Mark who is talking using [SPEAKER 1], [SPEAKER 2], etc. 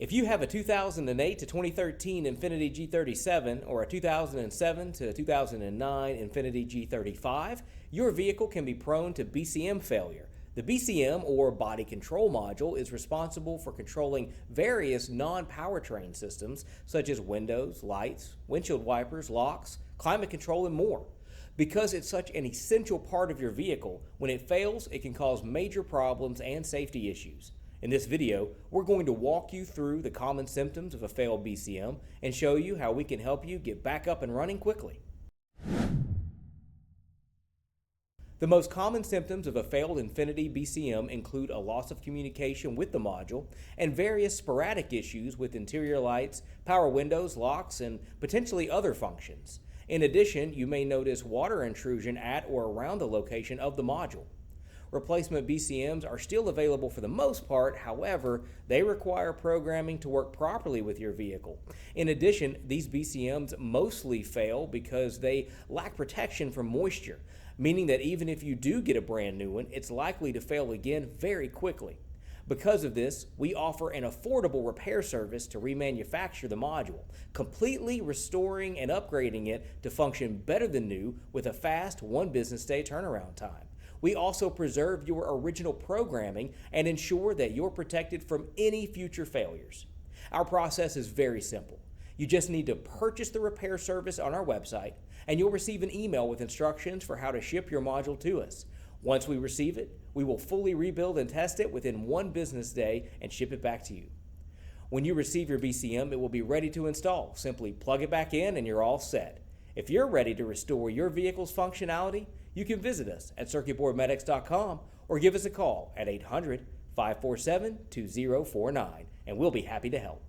[SPEAKER 1] If you have a 2008 to 2013 Infiniti G37 or a 2007 to 2009 Infiniti G35, your vehicle can be prone to BCM failure. The BCM, or body control module, is responsible for controlling various non-powertrain systems such as windows, lights, windshield wipers, locks, climate control, and more. Because it's such an essential part of your vehicle, when it fails, it can cause major problems and safety issues. In this video, we're going to walk you through the common symptoms of a failed BCM and show you how we can help you get back up and running quickly. The most common symptoms of a failed Infiniti BCM include a loss of communication with the module and various sporadic issues with interior lights, power windows, locks, and potentially other functions. In addition, you may notice water intrusion at or around the location of the module. Replacement BCMs are still available for the most part, however, they require programming to work properly with your vehicle. In addition, these BCMs mostly fail because they lack protection from moisture, meaning that even if you do get a brand new one, it's likely to fail again very quickly. Because of this, we offer an affordable repair service to remanufacture the module, completely restoring and upgrading it to function better than new with a fast 1 business day turnaround time. We also preserve your original programming and ensure that you're protected from any future failures. Our process is very simple. You just need to purchase the repair service on our website, and you'll receive an email with instructions for how to ship your module to us. Once we receive it, we will fully rebuild and test it within 1 business day and ship it back to you. When you receive your BCM, it will be ready to install. Simply plug it back in and you're all set. If you're ready to restore your vehicle's functionality, you can visit us at circuitboardmedics.com or give us a call at 800-547-2049, and we'll be happy to help.